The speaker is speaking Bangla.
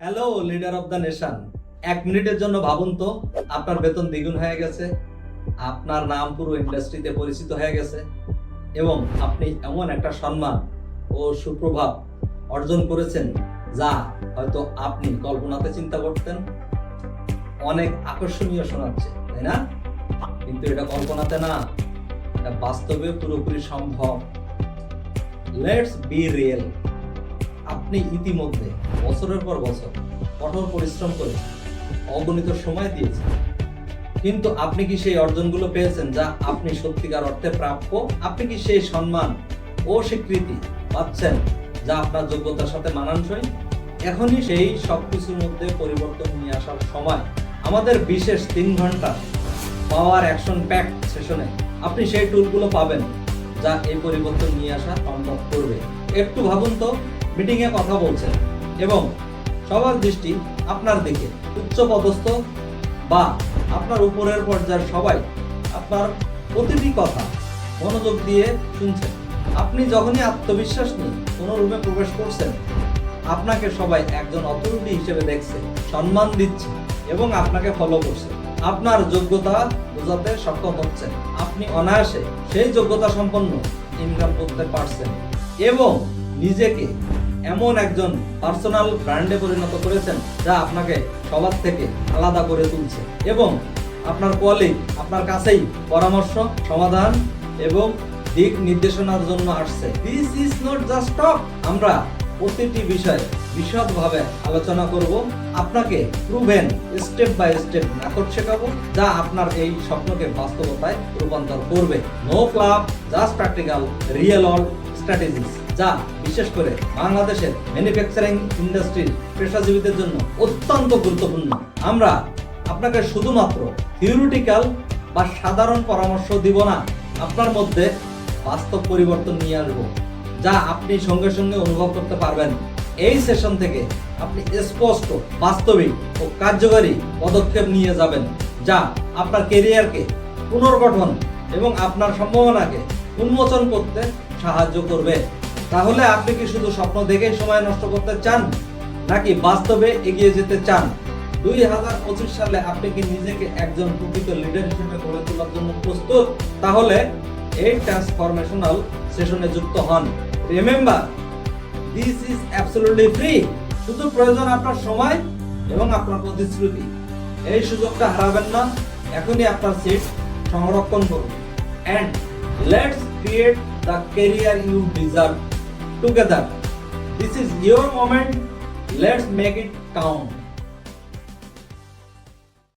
Hello leader of the nation, 1 মিনিটের জন্য ভাবুন তো, আপনার বেতন দ্বিগুণ হয়ে গেছে, আপনার নাম পুরো ইন্ডাস্ট্রিতে পরিচিত হয়ে গেছে এবং আপনি এমন একটা সম্মান ও সুপ্রভাব অর্জন করেছেন যা হয়তো আপনি কল্পনাতে চিন্তা করতেন। অনেক আকর্ষণীয় শোনাচ্ছে, তাই না? কিন্তু এটা কল্পনাতে না, এটা বাস্তবে পুরোপুরি সম্ভব। Let's be real. আপনি ইতিমধ্যে বছরের পর বছর কঠোর পরিশ্রম করেছেন, অগণিত সময় দিয়েছেন, কিন্তু আপনি কি সেই অর্জনগুলো পেয়েছেন যা আপনি সত্যিকার অর্থে প্রাপ্য? আপনি কি সেই সম্মান ও স্বীকৃতি পাচ্ছেন যা আপনার যোগ্যতার সাথে মানানসই? এখনই সেই সবকিছুর মধ্যে পরিবর্তন নিয়ে আসার সময়। আমাদের বিশেষ 3 ঘন্টা পাওয়ার অ্যাকশন প্যাকড সেশনে আপনি সেই টুলগুলো পাবেন যা এই পরিবর্তন নিয়ে আসা সম্ভব করবে। একটু ভাবুন তো, মিটিং এ কথা বলছেন এবং সবার দৃষ্টি আপনার দিকে, উচ্চ পদস্থ বা আপনার উপরের পর্যায়ের সবাই আপনার প্রতিটি কথা মনোযোগ দিয়ে শুনছেন। আপনি যখনই আত্মবিশ্বাস নিয়ে কোনো রুমে প্রবেশ করছেন, আপনাকে সবাই একজন অথরিটি হিসেবে দেখছে, সম্মান দিচ্ছে এবং আপনাকে ফলো করছে। আপনার যোগ্যতা বোঝাতে সক্ষম হচ্ছেন। আপনি অনায়াসে সেই যোগ্যতা সম্পন্ন ইনকাম করতে পারছেন এবং নিজেকে এমন একজন পার্সোনাল ব্র্যান্ডে পরিণত করেছেন যা আপনাকে সবার থেকে আলাদা করে তুলছে এবং আপনার কলিগ আপনার কাছেই পরামর্শ, সমাধান এবং দিক নির্দেশনার জন্য আসছে। This is not just talk. আমরা প্রতিটি বিষয়ে বিশদভাবে আলোচনা করব, আপনাকে proven step by step method শেখাবো যা আপনার এই স্বপ্নকে বাস্তবতায় রূপান্তর করবে। No fluff, just practical, real world strategies যা বিশেষ করে বাংলাদেশের ম্যানুফ্যাকচারিং ইন্ডাস্ট্রির পেশাজীবীদের জন্য অত্যন্ত গুরুত্বপূর্ণ। আমরা আপনাকে শুধুমাত্র থিওরিটিক্যাল বা সাধারণ পরামর্শ দিব না, আপনার মধ্যে বাস্তব পরিবর্তন নিয়ে আসবো যা আপনি সঙ্গে সঙ্গে অনুভব করতে পারবেন। এই সেশন থেকে আপনি স্পষ্ট, বাস্তবিক ও কার্যকরী পদক্ষেপ নিয়ে যাবেন যা আপনার ক্যারিয়ারকে পুনর্গঠন এবং আপনার সম্ভাবনাকে উন্মোচন করতে সাহায্য করবে। তাহলে আপনি কি শুধু স্বপ্ন দেখেই সময় নষ্ট করতে চান নাকি বাস্তবে এগিয়ে যেতে চান? 2025 সালে আপনি কি নিজেকে একজন প্রকৃত লিডার হিসেবে গড়ে তোলার জন্য প্রস্তুত? তাহলে এই ট্রান্সফরমেশনাল সেশনে যুক্ত হন। Remember, this is absolutely free. শুধু প্রয়োজন আপনার সময় এবং আপনার প্রতিশ্রুতি। এই সুযোগটা হারাবেন না। এখনই আপনার সিট সংরক্ষণ করুন। And let's create the career you deserve together. This is your moment. Let's make it count.